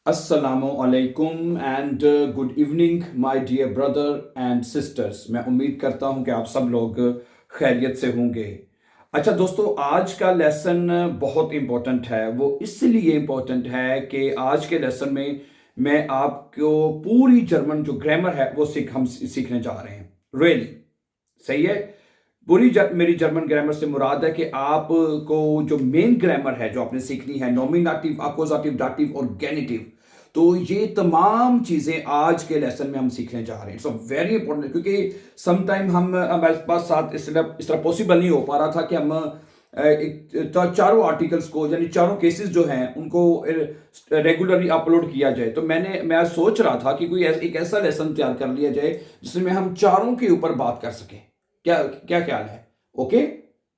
अस्सलामु अलैकुम and good evening my dear brother and sisters. मैं उम्मीद करता हूं कि आप सब लोग खैरियत से होंगे। अच्छा दोस्तों, आज का लेसन बहुत इम्पोर्टेंट है। वो इसलिए इम्पोर्टेंट है कि आज के लेसन में मैं आपको पूरी जर्मन जो ग्रामर है वो हम सीखने जा रहे हैं। रियली सही है। मेरी जर्मन ग्रामर से मुराद है कि आपको जो मेन ग्रामर है जो आपने सीखनी है, नॉमिनेटिव, अक्यूजेटिव, दाटिव और गेनिटिव, तो ये तमाम चीजें आज के लेसन में हम सीखने जा रहे हैं। सो वेरी इंपॉर्टेंट, क्योंकि सम टाइम हमारे पास साथ इस तरह पॉसिबल नहीं हो पा रहा था कि हम चारों आर्टिकल्स को, यानी चारों केसेस जो हैं उनको रेगुलरली अपलोड किया जाए। तो मैं सोच रहा था कि कोई एक ऐसा लेसन तैयार कर लिया जाए जिसमें हम चारों के ऊपर बात कर सकें। क्या क्या ख्याल है? ओके,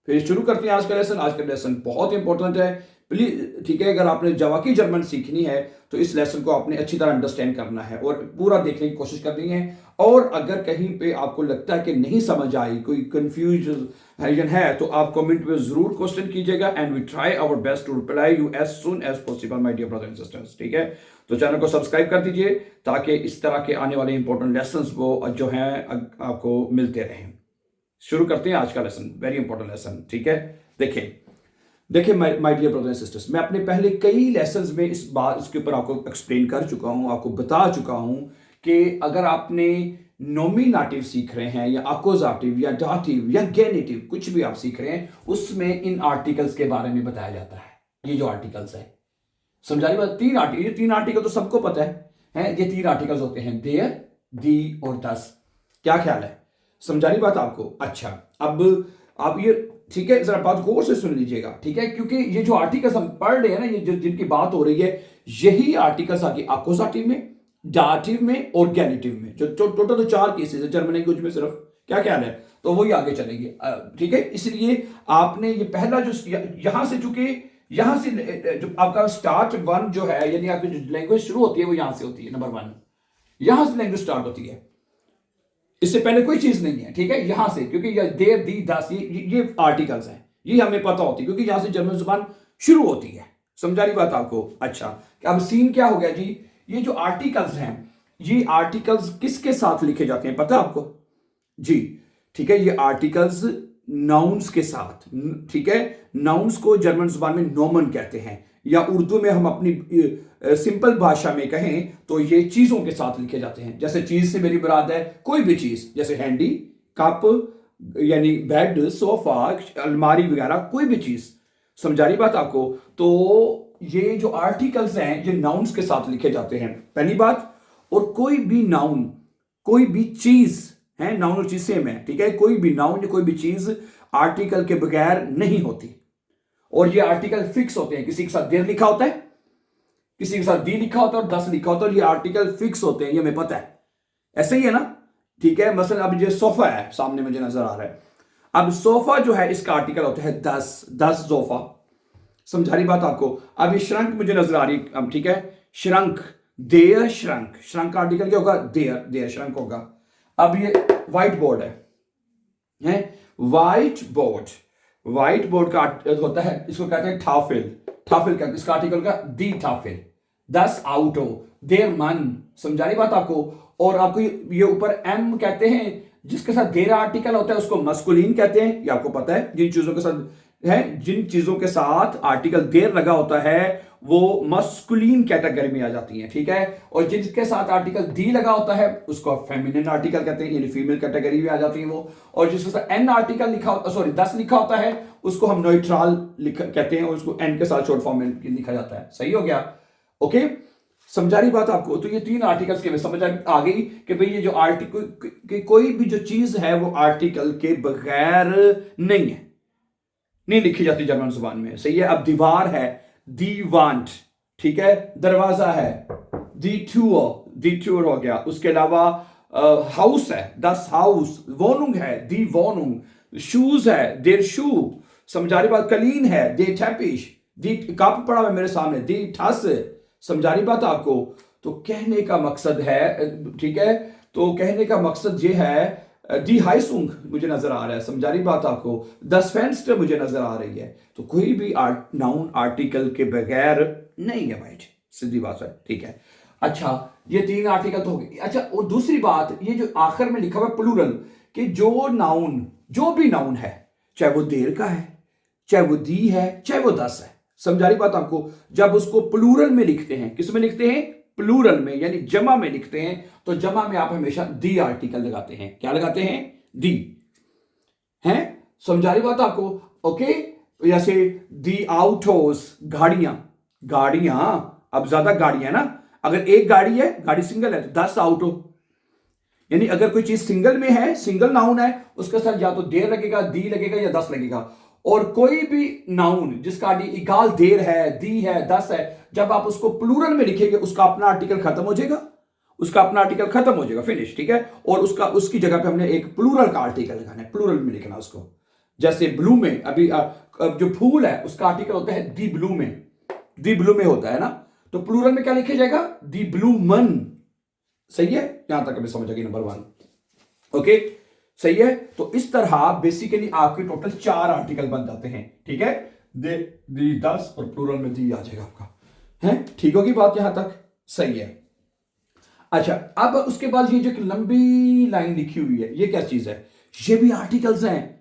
फिर शुरू करते हैं आज का लेसन। आज का लेसन बहुत इंपॉर्टेंट है, प्लीज। ठीक है, अगर आपने जावा की जर्मन सीखनी है तो इस लेसन को आपने अच्छी तरह अंडरस्टैंड करना है और पूरा देखने की कोशिश करनी है। और अगर कहीं पे आपको लगता है कि नहीं समझ आई, कोई कंफ्यूजन है, तो आप कमेंट में जरूर क्वेश्चन कीजिएगा and we try our best to reply you as soon as possible my dear brother and sisters. ठीक है, तो चैनल को सब्सक्राइब कर दीजिए ताकि इस तरह के आने वाले इंपॉर्टेंट लेसन वो जो हैं आपको मिलते रहें। शुरू करते हैं आज का लेसन, वेरी इंपॉर्टेंट लेसन। ठीक है, देखिए देखिए my dear brother and sisters, मैं अपने पहले कई लेसन्स में इसके ऊपर आपको एक्सप्लेन कर चुका हूं, आपको बता चुका हूं कि अगर आपने नॉमिनेटिव सीख रहे हैं या अक्यूजेटिव या दाटिव या गेनिटिव, कुछ भी आप सीख रहे हैं, उसमें इन आर्टिकल्स के बारे में बताया जाता है। ये जो आर्टिकल्स है, समझा रही बात? ये तीन आर्टिकल तो सबको पता है, ये तीन आर्टिकल्स होते हैं, देयर, दी और दस। क्या ख्याल है? समझा रही बात आपको? अच्छा, अब आप ये, ठीक है, जरा बात गौर से सुन लीजिएगा। ठीक है, क्योंकि ये जो आर्टिकल्स हम पढ़ रहे हैं ना, ये जिनकी बात हो रही है, यही आर्टिकल्स आगे अक्यूजेटिव में, दाटिव में और गेनिटिव में, जो टोटल तो चार केसेस है जर्मन लैंग्वेज में सिर्फ। क्या ख्याल है? तो वही आगे चलेंगे। ठीक है, इसलिए आपने ये पहला जो यहां से, चूंकि यहां से जो आपका स्टार्ट वन जो है, यानी आपकी जो लैंग्वेज शुरू होती है वो यहां से होती है, नंबर वन, यहां से लैंग्वेज स्टार्ट होती है, इससे पहले कोई चीज नहीं है। ठीक है, यहां से, क्योंकि ये देर, दी, दस, ये आर्टिकल्स हैं, ये हमें पता होती है क्योंकि यहां से जर्मन जुबान शुरू होती है। समझा रही बात आपको? अच्छा, अब सीन क्या हो गया जी? ये जो आर्टिकल्स हैं, ये आर्टिकल्स किसके साथ लिखे जाते हैं पता है आपको जी? ठीक है, ये आर्टिकल्स नाउन्स के साथ। ठीक है, नाउन्स को जर्मन जुबान में नोमन कहते हैं, या उर्दू में हम अपनी सिंपल भाषा में कहें तो ये चीजों के साथ लिखे जाते हैं। जैसे चीज से मेरी मुराद है कोई भी चीज, जैसे हैंडी, कप, यानी बेड, सोफा, अलमारी वगैरह, कोई भी चीज। समझा रही बात आपको? तो ये जो आर्टिकल्स हैं ये नाउन्स के साथ लिखे जाते हैं, पहली बात। और कोई भी नाउन, कोई भी चीज है, नाउन और चीज सेम है। ठीक है, कोई भी नाउन या कोई भी चीज आर्टिकल के बगैर नहीं होती। और ये आर्टिकल फिक्स होते हैं, किसी के साथ देर लिखा होता है, किसी के साथ दी लिखा होता है और दस लिखा होता है, और ये आर्टिकल फिक्स होते हैं, ये हमें पता है। ऐसे ही है ना? ठीक है, मसलन अब ये सोफा है, सामने मुझे नजर आ रहा है। अब सोफा जो है इसका आर्टिकल होता है दस, दस सोफा। समझा रही बात आपको? अब ये श्रंक मुझे नजर आ रही है, अब ठीक है, श्रंक, देयर श्रंक, श्रंक का आर्टिकल क्या होगा? देयर, देयर श्रंक होगा। अब ये व्हाइट बोर्ड है व्हाइट बोर्ड, व्हाइट बोर्ड का होता है, इसको कहते हैं टाफिल, टाफिल का, इसका आर्टिकल का दी टाफिल, दस आउटो, देर मन। समझा रही बात आपको? और आपको ये ऊपर एम कहते हैं, जिसके साथ देर आर्टिकल होता है उसको मस्कुलिन कहते हैं, ये आपको पता है। जिन चीजों के साथ है, जिन चीजों के साथ आर्टिकल देर लगा होता है वो मस्कुलिन कैटेगरी में आ जाती हैं। ठीक है, और जिनके साथ आर्टिकल दी लगा होता है उसको फेमिनिन आर्टिकल कहते हैं, यानी फीमेल कैटेगरी में आ जाती है वो। और जिसके साथ एन आर्टिकल लिखा होता, सॉरी, दस लिखा होता है, उसको हम न्यूट्रल कहते हैं, और उसको एन के साथ शॉर्ट फॉर्म में लिखा जाता है। सही हो गया? ओके, समझा रही बात आपको? तो ये तीन आर्टिकल्स के समझ आ गई कि भाई ये जो आर्टिकल, कोई भी जो चीज है वो आर्टिकल के बगैर नहीं है, नहीं लिखी जाती जर्मन जुबान में। सही है। अब दीवार है, दी वांट। ठीक है, दरवाजा है, दी टूर, दी टूर हो गया। उसके अलावा हाउस है, दस हाउस, वोनुंग है, दी वोनुंग, शूज है, देर शू। समझा रही बात? कलीन है, दे टैपिश, दी कप पड़ा हुआ मेरे सामने, दी ठस। समझा रही बात आपको? तो कहने का मकसद है, ठीक है, तो कहने का मकसद ये है, दी हाइसुंग मुझे नजर आ रहा है। समझा रही बात आपको? दस फेंस्टर मुझे नजर आ रही है। तो कोई भी नाउन आर्टिकल के बगैर नहीं है भाई। सीधी बात है, ठीक है। अच्छा, ये 3 आर्टिकल तो हो गए। अच्छा, और दूसरी बात, ये जो आखिर में लिखा हुआ प्लूरल, कि जो नाउन, जो भी नाउन है, चाहे वो देर का है, चाहे वो दी है, चाहे वो 10 है, समझा रही बात आपको। जब उसको प्लूरल में लिखते हैं, किस में लिखते हैं? प्लूरल में, यानी जमा में लिखते हैं, तो जमा में आप हमेशा दी आर्टिकल लगाते हैं। क्या लगाते हैं? दी। हैं? समझा रही बात आपको? ओके। जैसे दी आउटोस, गाड़ियां, गाड़ियां, अब ज्यादा गाड़ियां ना, अगर एक गाड़ी है, गाड़ी सिंगल है, तो 10 आउटो। यानी अगर कोई चीज सिंगल में है, सिंगल नाउन है, उसके साथ या तो देर लगेगा, दी लगेगा, या 10 लगेगा। और कोई भी नाउन जिसका इकाल देर है, दी है, 10 है, जब आप उसको प्लूरल में लिखेंगे, उसका अपना आर्टिकल खत्म हो जाएगा, उसका अपना आर्टिकल खत्म हो जाएगा, फिनिश, ठीक है। और उसकी जगह पे हमने एक प्लूरल का आर्टिकल लगाना है, प्लूरल में लिखना उसको। जैसे ब्लू में, अभी अब जो फूल है उसका आर्टिकल होता है दी ब्लू में, दी ब्लू में होता है ना, तो प्लूरल में क्या लिखा जाएगा? दी ब्लू मन। सही है? यहां तक अभी समझ आ गई, नंबर 1। ओके, सही है। तो इस तरह बेसिकली आपके टोटल 4 आर्टिकल बन जाते हैं, ठीक है। दी 10 और प्लूरल में दी आ जाएगा आपका, है? ठीक होगी बात यहां तक? सही है। अच्छा, अब उसके बाद ये जो लंबी लाइन लिखी हुई है, ये क्या चीज है? ये भी आर्टिकल्स हैं,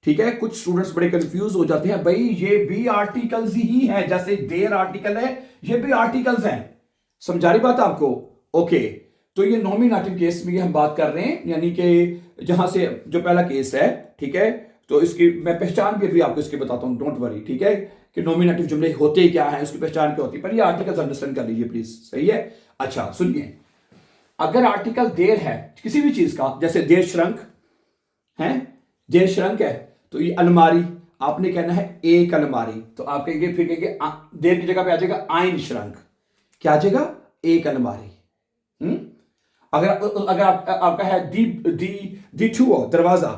ठीक है। कुछ स्टूडेंट्स बड़े कंफ्यूज हो जाते हैं, भाई ये भी आर्टिकल्स ही हैं, जैसे देर आर्टिकल है, ये भी आर्टिकल्स हैं। समझा रही बात आपको? ओके। तो ये नॉमिनेटिव केस में हम बात कर रहे हैं, यानी कि जहां से जो पहला केस है, ठीक है। तो इसकी मैं पहचान भी अभी आपको इसकी बताता हूं, डोंट वरी, ठीक है, कि नॉमिनेटिव जुमले होते क्या है, उसकी पहचान क्या होती है, पर ये आर्टिकल्स अंडरस्टैंड कर लीजिए प्लीज। सही है? अच्छा सुनिए, अगर आर्टिकल देर है किसी भी चीज का, जैसे देर श्रंक है, देर श्रंक है, तो ये अलमारी, आपने कहना है एक अलमारी, तो आप कहेंगे, फिर कहेंगे देर की जगह पे आ जाएगा आइन श्रंक। क्या आ जाएगा? एक अलमारी। अगर अगर आपका है दी ठुआ, दरवाजा,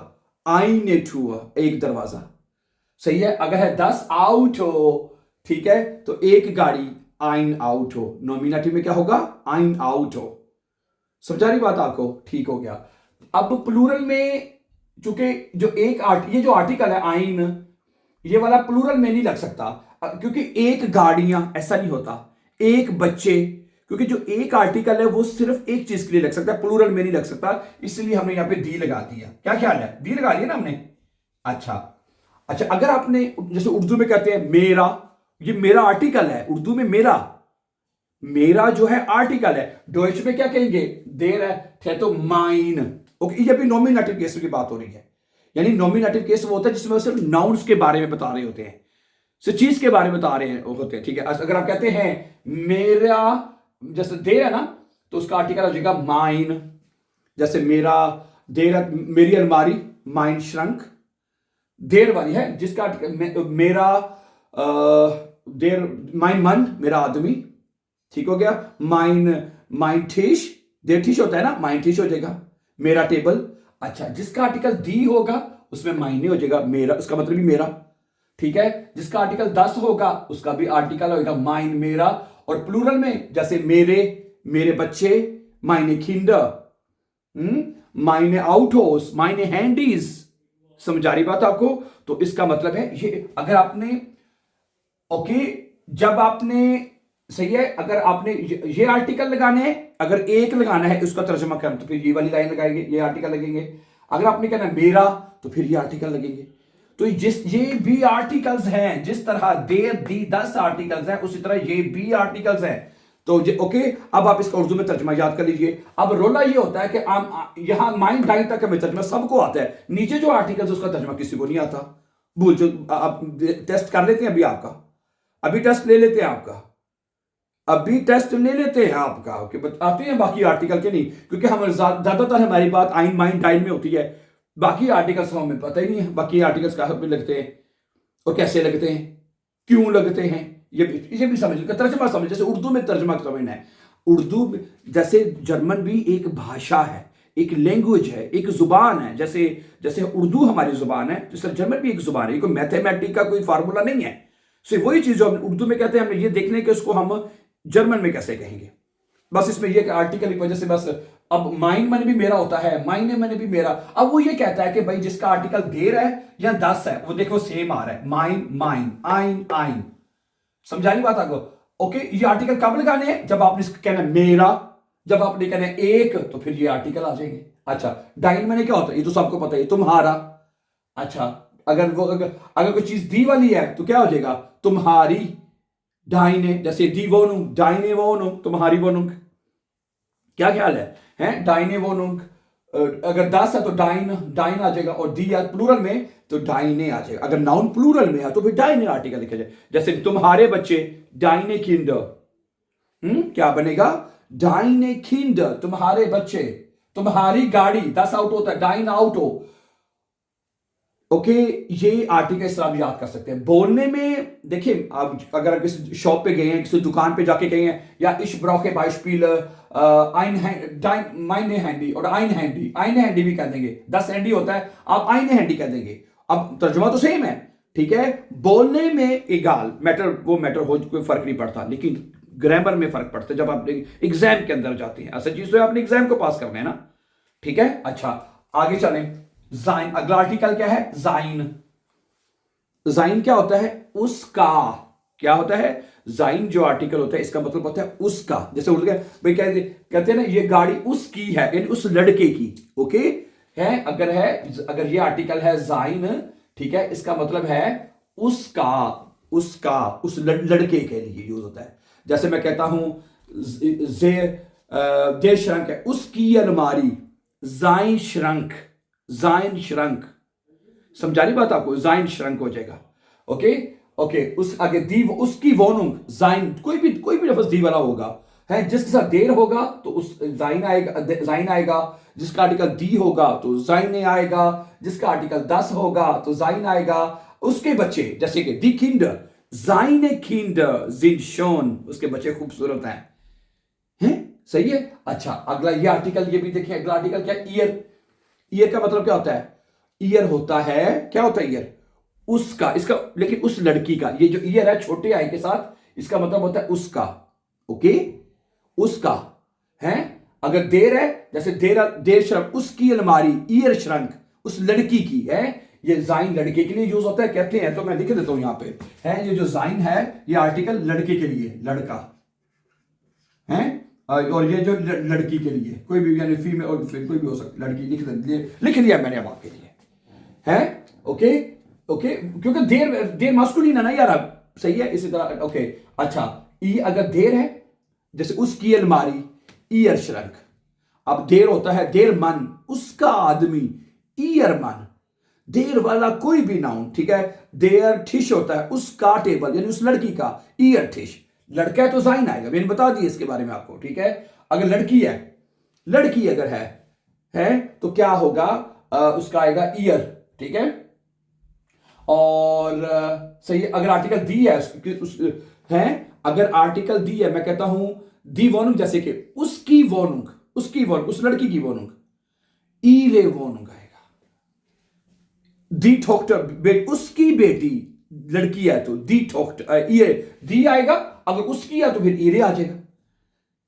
आईने ठुआ, एक दरवाजा। सही है? अगर है 10 आउट हो, ठीक है, तो एक गाड़ी, आइन आउट हो। नॉमिनेटिव में क्या होगा? आइन आउट हो। समझा रही बात आपको? ठीक हो गया। अब प्लूरल में, चूंकि जो ये जो आर्टिकल है आइन, ये वाला प्लूरल में नहीं लग सकता, क्योंकि एक गाड़ियां ऐसा नहीं होता, एक बच्चे, क्योंकि जो एक आर्टिकल है वो सिर्फ एक चीज के लिए लग सकता है, प्लूरल में नहीं लग सकता, इसलिए हमने यहां पे दी लगा दिया। क्या ख्याल है? दी लगा दिया ना हमने। अच्छा, अच्छा, अगर आपने जैसे उर्दू में कहते हैं मेरा, ये मेरा आर्टिकल है, उर्दू में मेरा, मेरा जो है आर्टिकल है। डॉइच में क्या कहेंगे? देर है तो माइन। ओके, ये भी नॉमिनेटिव केस की बात हो रही है, यानी नॉमिनेटिव केस वो होता है जिसमें सिर्फ नाउन्स के बारे में बता रहे होते हैं, सिर्फ चीज के बारे में बता रहे होते हैं, ठीक है। अगर आप कहते हैं मेरा, जैसे देर है ना, तो उसका आर्टिकल हो जाएगा माइन। जैसे मेरा देर, मेरी अलमारी, माइन श्रंक, देर वाली है, जिसका आर्टिकल मेरा देर, माइन मन, मेरा आदमी, ठीक हो गया। माइन ठीश, देर ठीश होता है ना, माइन ठीश हो जाएगा, मेरा टेबल। अच्छा, जिसका आर्टिकल दी होगा उसमें मायने हो जाएगा मेरा, उसका मतलब भी मेरा, ठीक है। जिसका आर्टिकल 10 होगा उसका भी आर्टिकल होगा माइन, मेरा। और प्लूरल में जैसे मेरे, मेरे बच्चे, माइने किंडर, माइने आउटहोस, माइने हैंडीज। समझा रही बात आपको? तो इसका मतलब है ये, अगर आपने, ओके, जब आपने, सही है, अगर आपने ये आर्टिकल लगाने हैं, अगर एक लगाना है उसका तर्जुमा करना, तो फिर ये वाली लाइन लगाएंगे, ये आर्टिकल लगेंगे। अगर आपने कहना है मेरा, तो फिर ये आर्टिकल लगेंगे। तो ये भी आर्टिकल्स हैं, जिस तरह देर दी 10 आर्टिकल्स हैं, उसी तरह ये भी आर्टिकल्स हैं। तो ओके, अब आप इसका उर्दू में तर्जुमा याद कर लीजिए। अब रोला ये होता है कि यहां माइन डाइन तक हमें तर्जुमा सबको आता है, नीचे जो आर्टिकल्स उसका तर्जुमा किसी को नहीं आता। भूल जो आप टेस्ट कर लेते हैं, अभी आपका, अभी टेस्ट ले लेते हैं आपका, अभी टेस्ट ले लेते हैं आपका, कि बताते हैं बाकी आर्टिकल के नहीं, क्योंकि हम ज्यादातर हमारी बात आइन माइन टाइम में होती है, बाकी आर्टिकल्स हमें पता ही नहीं है, बाकी आर्टिकल्स कहां पे लगते हैं और कैसे लगते हैं, क्यों लगते हैं, ये भी समझ, तर्जमा समझ। जैसे उर्दू में तर्जमा समझना है, उर्दू में जैसे जर्मन भी एक भाषा है, एक लैंग्वेज है, एक जुबान है, जैसे जैसे उर्दू हमारी जुबान है, जैसे जर्मन भी एक जुबान है, कोई मैथमेटिक का कोई फार्मूला नहीं है। सिर्फ वही चीज जो हम उर्दू में कहते हैं, हमें ये देखने के उसको हम जर्मन में कैसे कहेंगे। बस इसमें यह आर्टिकल की वजह से, बस अब माइन मैंने भी मेरा होता है, माइने मैंने भी मेरा। अब वो ये कहता है कि भाई जिसका आर्टिकल देर है या 10 है, वो देखो सेम आ रहा है, माइन माइन, आइन आइन। समझानी बात आपको? ओके, ये आर्टिकल कब लगाने हैं? जब आपने कहना मेरा, जब आपने कहना एक, तो फिर ये आर्टिकल आ जाएंगे। अच्छा, डाइन मैंने क्या होता है? ये तो सबको पता है, तुम्हारा। अच्छा, अगर कोई चीज दी वाली है तो क्या हो जाएगा? तुम्हारी। डाइने, जैसे दी वोनुंग, डाइने वोनुंग, तुम्हारी वोनुंग। क्या ख्याल है? डाइने वोनुंग। अगर 10 है तो डाइन डाइन आ जाएगा, और दी है प्लूरल में तो डाइने आ जाएगा। अगर नाउन प्लूरल में है तो फिर डाइने आर्टिकल लिखा जाए। जैसे तुम्हारे बच्चे, डाइने किंडर। क्या बनेगा? डाइने किंडर, तुम्हारे बच्चे। तुम्हारी गाड़ी, 10 आउट होता है, डाइन आउटो। ओके, ये आर्टिकल इस तरह याद कर सकते हैं। बोलने में देखिए, आप अगर किसी शॉप पे गए हैं, किसी दुकान पे जाके गए हैं, या इश ब्रॉके बाइस्पील माइने हैंडी और आइन हैंडी, आइने हैंडी भी कह देंगे। 10 हैंडी होता है, आप आइने हैंडी कह देंगे। अब तर्जुमा तो सेम है, ठीक है। बोलने में इगाल मैटर, वो मैटर हो, कोई फर्क नहीं पड़ता, लेकिन ग्रामर में फर्क पड़ता है जब आप एग्जाम के अंदर जाते हैं। ऐसा चीज तो आपने एग्जाम को पास करना है ना, ठीक है। अच्छा, आगे चलें। जाइन, अगला आर्टिकल क्या है? जाइन। जाइन क्या होता है? उसका। क्या होता है? जाइन जो आर्टिकल होता है, इसका मतलब होता है उसका। जैसे उर्दू भाई कहते हैं ना, ये गाड़ी उसकी है, यानी उस लड़के की। ओके है, अगर ये आर्टिकल है जाइन, ठीक है, इसका मतलब है उसका। उसका, उस लड़के के लिए यूज होता है। जैसे मैं कहता हूं देर श्रंक है, उसकी अलमारी। जाइन श्रंक, जाइन श्रंक। समझा रही बात आपको? जाइन श्रंक हो जाएगा। ओके ओके, उस आगे दी, उसकी वोनुंग। जाइन, कोई भी लफ्ज दी वाला होगा, है, जिसके साथ देर होगा तो उस जाइन आएगा, जाइन आएगा। जिसका आर्टिकल दी होगा तो जाइन आएगा। जिसका आर्टिकल 10 होगा तो जाइन आएगा। उसके बच्चे, जैसे कि दी किंडर, जाइन किंडर sind schön, उसके बच्चे खूबसूरत हैं। सही है। अच्छा, अगला ये आर्टिकल, ये भी देखिए, अगला आर्टिकल क्या? ईयर। ईयर का मतलब क्या होता है? ईयर होता है, क्या होता है ईयर? उसका, इसका, लेकिन उस लड़की का। ये जो ईयर है छोटे आई के साथ, इसका मतलब होता है उसका। ओके, उसका है। अगर देर है, जैसे देर श्रंक, उसकी अलमारी, ईयर श्रंक, उस लड़की की है। ये जाइन लड़के के लिए यूज होता है, कहते हैं, तो मैं लिख देता हूं यहां पे, है ये जो जाइन है, ये आर्टिकल लड़के के लिए, लड़का है। और ये जो लड़की के लिए, कोई भी, यानी फीमेल और कोई भी हो सकती, लड़की लिख दिया मैंने अब आपके लिए, है। ओके ओके, क्योंकि देर मास्कुलिन है ना यार, अब सही है, इसी तरह। ओके, अच्छा, ई अगर देर है, जैसे उसकी अलमारी, ईयर श्रंक। अब देर होता है देर मन, उसका आदमी, ईयर मन। देर वाला कोई भी नाउन, ठीक है। देयर ठिश होता है उसका टेबल, यानी उस लड़की का, ईयर ठिश। लड़का है तो जाइन आएगा, मैंने बता दिया इसके बारे में आपको, ठीक है। अगर लड़की है, लड़की अगर है तो क्या होगा? उसका आएगा ईयर, ठीक है। और सही है, अगर आर्टिकल दी है, अगर आर्टिकल दी है, मैं कहता हूं दी वोनुंग, जैसे कि उसकी वोनुंग, उसकी वोनुंग, उस लड़की की वोनुंग, ईरे वोनुंग आएगा। दी ठोक्टर, उसकी बेटी, लड़की है तो दी ठोक्टर, ईरे, दी आएगा। अगर उसकी है तो फिर ईरे आ जाएगा,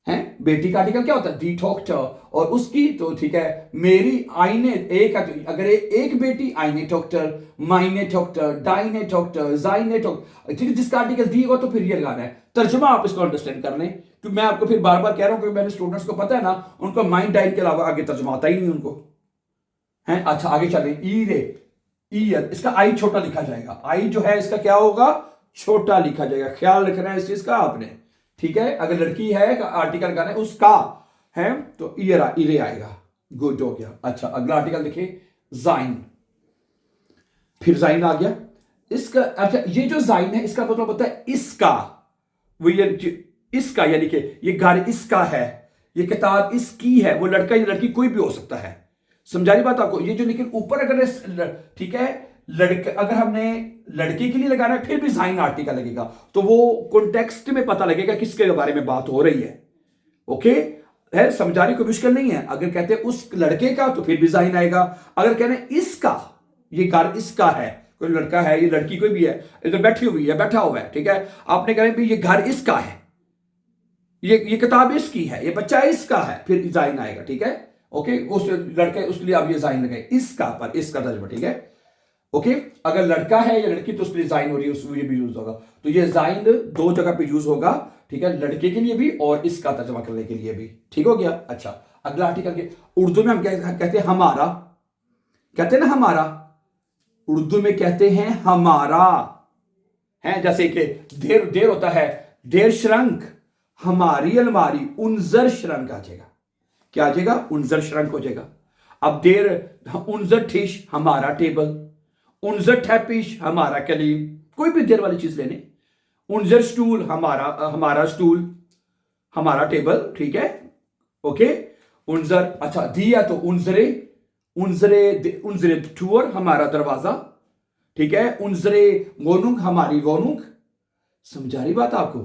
है। बेटी का आर्टिकल क्या होता है? दी ठोक्टर। और उसकी तो ठीक है, मेरी आईने, एक अगर एक बेटी, आईने ठोक्टर, माइने ठोक्टर, डाइने ठोक्टर, जाइने ठोक्टर, ठीक है। जिसका आर्टिकल दी होगा तो फिर ये लगाना है। तर्जुमा आप इसको अंडरस्टैंड कर लें, क्योंकि मैं आपको फिर बार बार कह रहा हूं, क्योंकि मैंने स्टूडेंट्स को पता है ना, उनको माइंड डाइन के अलावा आगे तर्जुमा आता ही नहीं उनको, है। अच्छा, आगे चलें। ईरे, ईयर, इसका आई छोटा लिखा जाएगा। आई जो है इसका क्या होगा? छोटा लिखा जाएगा। ख्याल रखना है इस चीज का आपने, ठीक है। अगर लड़की है, आर्टिकल का है उसका, है, तो ईरे आएगा। गुड हो गया। अच्छा, अगला आर्टिकल देखिए, जाइन। फिर जाइन आ गया इसका। अच्छा, ये जो जाइन है, इसका मतलब होता है इसका। वो ये इसका, यानी कि ये घर इसका है, ये किताब इसकी है। वो लड़का या लड़की कोई भी हो सकता है। समझा रही बात आपको? ये जो, लेकिन ऊपर अगर, ठीक है, लड़के, अगर हमने लड़के के लिए लगाना है, फिर भी जाइन आर्टिकल लगेगा, तो वो कॉन्टेक्स्ट में पता लगेगा किसके बारे में बात हो रही है। ओके है, समझाने कोई मुश्किल नहीं है। अगर कहते हैं उस लड़के का, तो फिर भी जाइन आएगा। अगर कह रहे हैं इसका, ये घर इसका है, कोई लड़का है, ये लड़की कोई भी है, इधर बैठी हुई है, बैठा हुआ है, ठीक है। आपने कह रहे ये घर इसका है, ये किताब इसकी है, ये बच्चा इसका है, फिर जाइन आएगा, ठीक है। ओके, उस लड़के, उसके लिए आप ये जाइन लगाए, इसका पर, इसका तर्जुमा, ठीक है। ओके, अगर लड़का है या लड़की तो उसके लिए जाइन हो रही है, उसमें ये भी यूज होगा। तो ये जाइन दो जगह पे यूज होगा, ठीक है, लड़के के लिए भी और इसका तर्जमा करने के लिए भी। ठीक हो गया। अच्छा, अगला आर्टिकल के उर्दू में हम कहते हैं हमारा, कहते हैं ना हमारा, उर्दू में कहते हैं हमारा, है जैसे कि देर देर होता है, देर श्रंक, हमारी अलमारी, उनजर श्रंक आ जाएगा। क्या आ जाएगा? उनजर श्रंक हो जाएगा। अब देर, उनजर ठिश, हमारा टेबल, उनजर ठैपिश, हमारा कलीम, कोई भी देर वाली चीज लेने, उनजर स्टूल, हमारा स्टूल, हमारा टेबल, ठीक है, ओके। उनजर, अच्छा दिया तो उनजरे, उनजरे टूर, हमारा दरवाजा, ठीक है। उनजरे वोनुंग, हमारी वोनुंग, समझा रही बात आपको?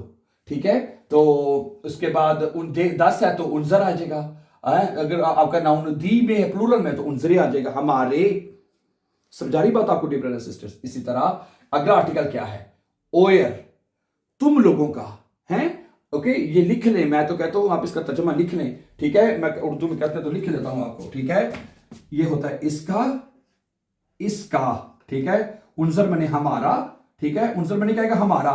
ठीक है, तो उसके बाद 10 है तो उनजर आ जाएगा। अगर आपका नाउन दी में है, प्लूरल में, तो उनजरे आ जाएगा, हमारे। समझा रही बात आपको डियर ब्रदर्स सिस्टर्स? इसी तरह अगला आर्टिकल क्या है? ओयर, तुम लोगों का, है, ओके। ये लिख लें, मैं तो कहता हूं आप इसका तर्जुमा लिख लें, ठीक है। मैं उर्दू में कहते हैं तो लिख लेता हूं आपको, ठीक है। ये होता है इसका, इसका, ठीक है। उनजर मने हमारा, ठीक है, उनजर मने क्या आएगा? हमारा,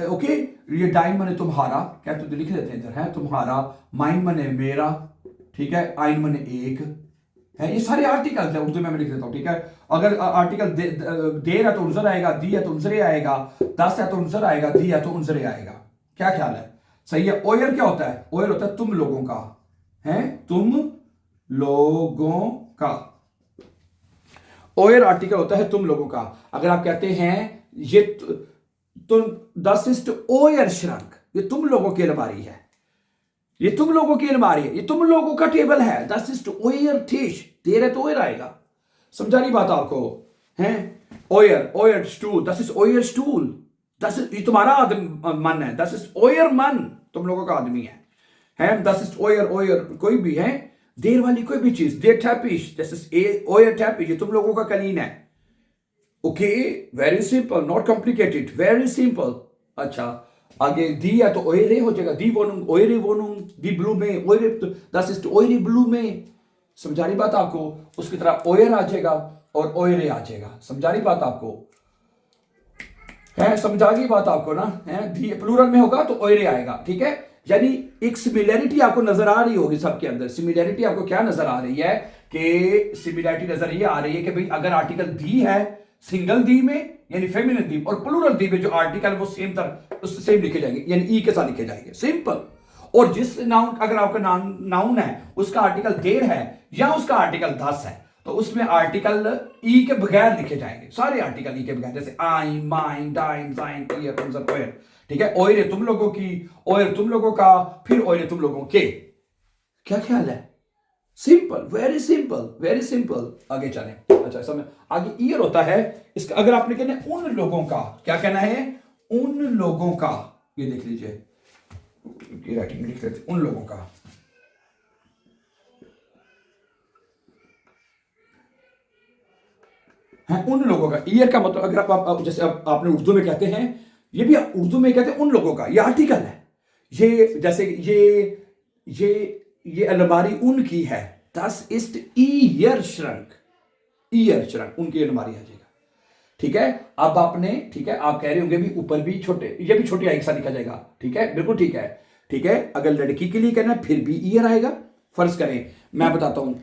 ओके। ये टाइम मने तुम्हारा, कहते तो लिख लेते हैं इधर, है तुम्हारा। माइन मने मेरा, ठीक है। आइन मने एक, है। ये सारे आर्टिकल है, उर्दू में मैं लिख देता हूं, ठीक है। अगर आर्टिकल देर है तो उनजर आएगा, दी है तो उनजरे आएगा, 10 है तो उनजर आएगा, दी है तो उनजरे आएगा। क्या ख्याल है? सही है। ओयर क्या होता है? ओयर होता है तुम लोगों का, है, तुम लोगों का। ओयर आर्टिकल होता है तुम लोगों का। अगर आप कहते हैं ये तुम, दस इस्ट ओयर श्रंक, ये तुम लोगों की अलमारी है, ये तुम लोगों की अलमारी है, ये तुम लोगों का टेबल है, दस इस्ट ओयर ठिश, देर है तो ओयर आएगा। समझा रही बात आपको? है ओयर, ओयर स्टूल, दस इज ओयर स्टूल, दस ये तुम्हारा मन है, दस इज ओयर मन, तुम लोगों का आदमी है, दस इज ओयर, ओयर कोई भी है, देर वाली कोई भी चीज, देर टैपिश, दस इज ओयर टैपिश, ये तुम लोगों का कलीन है। Okay, very simple, not complicated, very simple. अच्छा, आगे दी है तो ओयरे हो जाएगा, दी वोनुंग, ओयरे वोनुंग, दी ब्लू में, ओयरे, दस इज ओयरे ब्लू में। समझा रही बात आपको? उसकी तरह ओयर आ जाएगा और ओयरे आ जाएगा। समझा रही बात आपको? है, समझा गई बात आपको ना? है, दी प्लूरल में होगा तो ओयरे आएगा, ठीक है। यानी एक सिमिलैरिटी आपको नजर आ रही होगी सबके अंदर। सिमिलैरिटी आपको क्या नजर आ रही है? कि सिमिलैरिटी नजर ये आ रही है कि भाई अगर आर्टिकल दी है सिंगल दी में, यानी फेमिनिन दी, और प्लूरल दी में जो आर्टिकल वो सेम तरह उससे सेम लिखे जाएंगे, यानी ई के साथ लिखे जाएंगे, सिंपल। और जिस नाउन, अगर आपका नाउन है उसका आर्टिकल देर है या उसका आर्टिकल 10 है, तो उसमें आर्टिकल ई के बगैर लिखे जाएंगे, सारे आर्टिकल ई के बगैर, जैसे आई, माइन, डाइन, साइन, ईयर, उनजर, ओयर, ठीक है। ओयर तुम लोगों की, ओयर तुम लोगों का, फिर ओयर तुम लोगों के। क्या ख्याल है? Simple, very simple, very simple. आगे चलें। अच्छा, समय आगे ईयर होता है इसका। अगर आपने कहना है उन लोगों का, क्या कहना है? उन लोगों का, ये देख लीजिए, राइटिंग में लिख लेते, उन लोगों का, है, उन लोगों का। ईयर का मतलब अगर आप जैसे आपने उर्दू में कहते हैं, ये भी उर्दू में कहते हैं उन लोगों का, ये आर्टिकल है। ये जैसे ये अलमारी उनकी है, दस east year shrunk, year shrunk, उनकी अलमारी आ जाएगा, ठीक है। अब आपने, ठीक है, आप कह रहे होंगे भी ऊपर भी छोटे, ये भी छोटी आई के साथ लिखा जाएगा, ठीक है, बिल्कुल ठीक है, ठीक है। अगर लड़की के लिए कहना है फिर भी ईयर आएगा। फर्ज करें, मैं बताता हूं,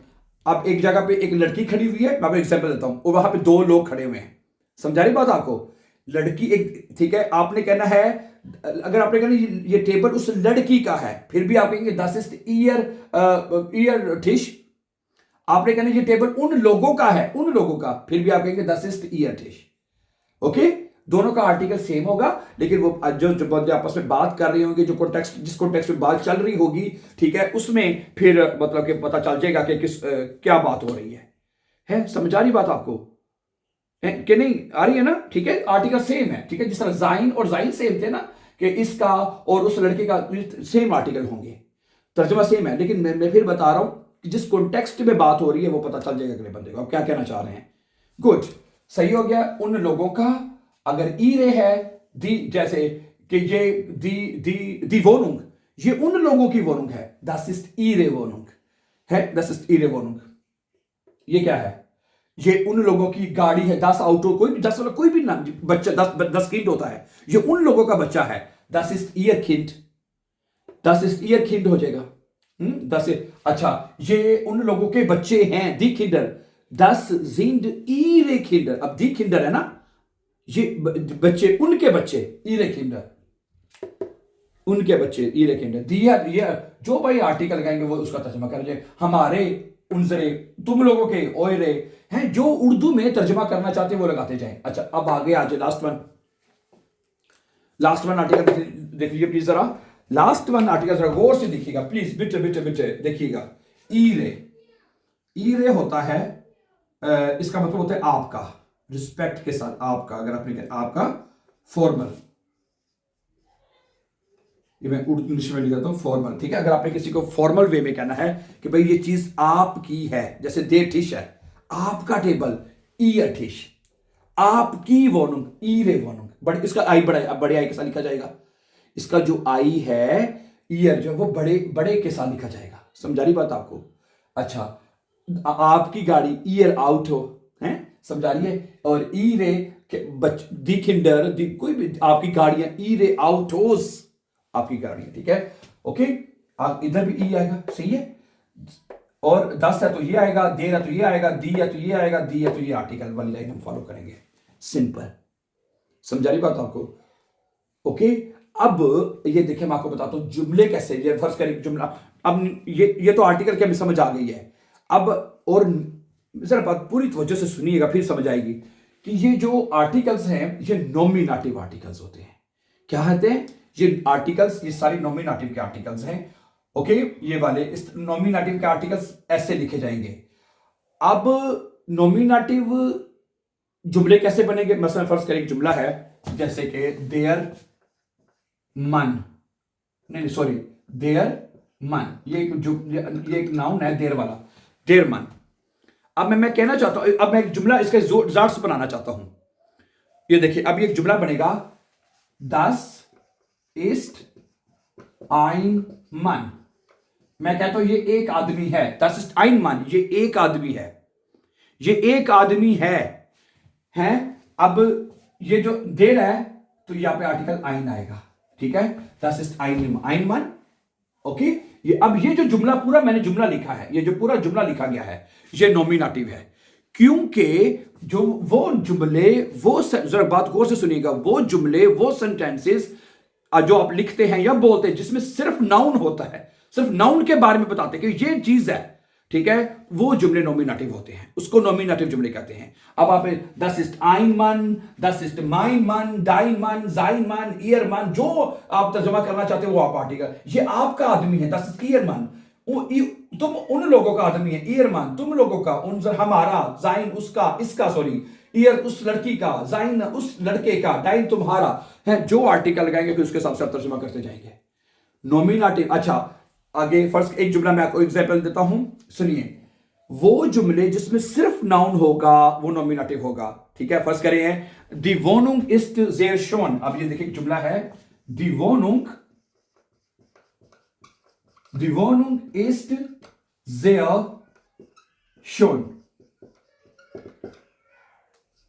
अब एक जगह पे एक लड़की खड़ी हुई है, मैं आपको एग्जांपल देता हूं, और वहां पे दो लोग खड़े हुए हैं। समझा रही बात आपको? लड़की एक, ठीक है, आपने कहना है, अगर आपने कहना ये टेबल उस लड़की का है, फिर भी आप कहेंगे दस इस्ट ईयर ठिश। आपने कहना ये टेबल उन लोगों का है, उन लोगों का, फिर भी आप कहेंगे दस इस्ट ईयर ठिश। ओके, दोनों का आर्टिकल सेम होगा, लेकिन वो जो बंदे आपस में बात कर रहे होंगे, जो कॉन्टेक्स्ट, जिस कॉन्टेक्स्ट में बात चल रही होगी, ठीक है, उसमें फिर मतलब कि पता चल जाएगा कि क्या बात हो रही है। समझ आ रही बात आपको है कि नहीं? आ रही है ना? ठीक है, आर्टिकल सेम है, ठीक है। जिस तरह जाइन और जाइन सेम थे ना, कि इसका और उस लड़के का सेम आर्टिकल होंगे, तर्जुमा सेम है, लेकिन मैं फिर बता रहा हूं कि जिस कॉन्टेक्स्ट में बात हो रही है वो पता चल जाएगा अगले बंदे को आप क्या कहना चाह रहे हैं। गुड, सही हो गया। उन लोगों का, अगर ईरे है दी, जैसे कि ये दी वोनुंग, ये उन लोगों की वोनुंग है, दस इस्ट ईरे वोनुंग है, दस इस्ट ईरे वोनुंग। ये क्या है? ये उन लोगों की गाड़ी है, 10 ऑटो, कोई भी 10 वाला कोई भी ना बच्चा, 10 किंड होता है, ये उन लोगों का बच्चा है, दस east year kind, Das ist ihr Kind हो जाएगा। das ist, अच्छा, ये उन लोगों के बच्चे हैं, die Kinder, das sind ihre Kinder। अब die Kinder है ना, ये बच्चे, उनके बच्चे, ihre Kinder, उनके बच्चे, ihre Kinder। दिया ये जो भाई आर्टिकल लगाएंगे वो उसका तर्जुमा कर लीजिए। हमारे, उनजरे, तुम लोगों के, ओयरे हैं, जो उर्दू में तर्जुमा करना चाहते हैं वो लगाते जाएं। अच्छा, अब आगे आ जाए लास्ट वन आर्टिकल देख लीजिए प्लीज जरा। लास्ट वन आर्टिकल जरा गौर से देखिएगा प्लीज, बिटे बिटे बिटे देखिएगा। ईरे होता है, इसका मतलब होता है आपका, रिस्पेक्ट के साथ आपका, अगर आपने आपका फॉर्मल, ये मैं उर्दू इंग्लिश में लिख देता हूं फॉर्मल, ठीक है। अगर आपने किसी को फॉर्मल वे में कहना है कि भाई ये चीज आपकी है, जैसे दे टिश है, आपका टेबल, ईयर टिश, आपकी वोनुंग, ईरे वोनुंग, बड़े, इसका आई बड़ा, अब बड़े आई के साथ लिखा जाएगा। इसका जो आई है, ईयर जो वो बड़े बड़े के साथ लिखा जाएगा। समझा रही बात आपको? अच्छा, आपकी गाड़ी, ईयर आउट हो, हैं, समझा रही है। और ईरे दी किंडर, दी कोई भी आपकी गाड़ियां, ईरे आउटोस, आपकी गाड़ियां, ठीक है, ओके। आप इधर भी ई आएगा, सही है। और 10 है तो ये आएगा, देर है तो ये आएगा, दी है तो ये आएगा, दी है तो ये आर्टिकल वाली लाइन हम फॉलो करेंगे। सिंपल, समझा रही बात आपको? ओके। अब ये देखिए, मैं आपको बताता हूं जुमले कैसे, ये फर्स्ट करें जुमला। अब ये तो आर्टिकल की हमें समझ आ गई है। अब और जरा बात पूरी तवज्जो से सुनिएगा, फिर समझ आएगी कि ये जो आर्टिकल्स हैं ये नॉमिनेटिव आर्टिकल्स होते हैं। क्या कहते हैं ये आर्टिकल्स? ये सारे नॉमिनेटिव के आर्टिकल्स हैं, ओके। ये वाले इस नॉमिनेटिव के आर्टिकल्स ऐसे लिखे जाएंगे। अब नॉमिनेटिव जुमले कैसे बनेंगे? मसलन फर्ज करें, एक जुमला है जैसे कि देयर मन, नहीं सॉरी, देयर मन, ये एक नाउन है, देर वाला, देर मन। अब मैं कहना चाहता हूं, अब मैं एक जुमला इसके जोर से बनाना चाहता हूं। ये देखिए, अब ये एक जुमला बनेगा, das ist ein Mann। मैं कहता हूं ये एक आदमी है, das ist ein Mann, ये एक आदमी है, ये एक आदमी है, हैं। अब ये जो देर है तो यहां पे आर्टिकल ein आएगा, ठीक है, das ist ein Mann, okay. ये अब ये जो जुमला पूरा मैंने जुमला लिखा है, ये जो पूरा जुमला लिखा गया है ये नॉमिनेटिव है, क्योंकि जो वो जुमले, वो जरा बात गौर से सुनिएगा, वो जुमले, वो सेंटेंसेस जो आप लिखते हैं या बोलते हैं जिसमें सिर्फ नाउन होता है, सिर्फ नाउन के बारे में बताते हैं कि ये चीज है, ठीक है, वो जुमले नॉमिनेटिव होते हैं, उसको नॉमिनेटिव जुमले कहते हैं। अब आप das ist ein Mann, das ist mein Mann, dein Mann, sein Mann, ihr Mann, जो आप तर्जुमा करना चाहते हो वो आप आर्टिकल, ये आपका आदमी है, das ist ihr Mann, तुम उन लोगों का आदमी है, ihr Mann तुम लोगों का, उनजर हमारा, sein उसका, इसका, सॉरी, ihr उस लड़की का, sein उस लड़के का, dein तुम्हारा है। जो आर्टिकल लगाएंगे फिर उसके हिसाब से आप तर्जुमा करते जाएंगे, नॉमिनेटिव। अच्छा, आगे फर्स्ट एक जुमला मैं आपको एग्जांपल देता हूं, सुनिए। वो जुमले जिसमें सिर्फ नाउन होगा वो नॉमिनेटिव होगा, ठीक है। फर्स्ट करें, die Wohnung ist sehr schön। अब ये देखिए जुमला है, die Wohnung ist sehr schön,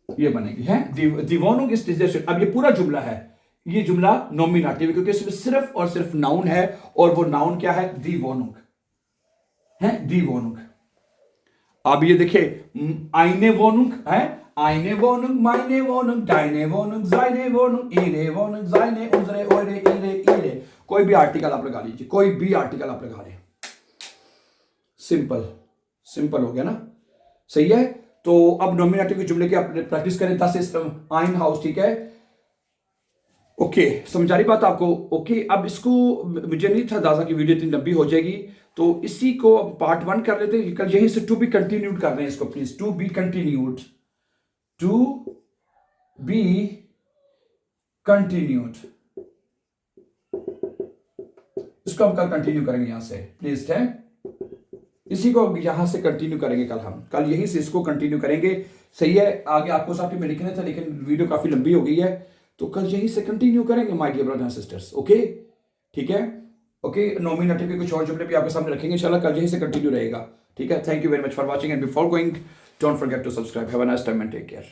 ये बनेगी है, die Wohnung ist sehr schön। अब ये पूरा जुमला है, ये जुमला नॉमिनेटिव है क्योंकि इसमें सिर्फ और सिर्फ नाउन है, और वो नाउन क्या है? die Wohnung है, die Wohnung। अब ये देखिए, eine Wohnung है, eine Wohnung, meine Wohnung, deine Wohnung, seine Wohnung, ihre Wohnung, seine, unsere, eure, ihre। कोई भी आर्टिकल आप लगा लीजिए, कोई भी आर्टिकल आप लगा लें, सिंपल हो गया ना, सही है। तो अब नॉमिनेटिव के जुमले की आप प्रैक्टिस करें, das ist ein Haus, ठीक है, ओके। समझा रही बात आपको? ओके। अब इसको मुझे नहीं था अंदाजा कि वीडियो इतनी लंबी हो जाएगी, तो इसी को पार्ट 1 कर लेते हैं, कल यहीं से टू बी कंटिन्यूड कर रहे हैं इसको, प्लीज, टू बी कंटिन्यूड, इसको हम कल कंटिन्यू करेंगे यहां से, प्लीज है, इसी को यहां से कंटिन्यू करेंगे कल यहीं से इसको कंटिन्यू करेंगे, सही है। आगे आपको साथ में लिखने था लेकिन वीडियो काफी लंबी हो गई है, तो कल यहीं से कंटिन्यू करेंगे my dear brothers and sisters, okay, ठीक है, ओके। नॉमिनेटिव के कुछ और जुमले भी आपके सामने रखेंगे इंशाल्लाह, कल यहीं से कंटिन्यू रहेगा, ठीक है। Thank you very much for watching and before going, don't forget to subscribe. Have a nice time and take care.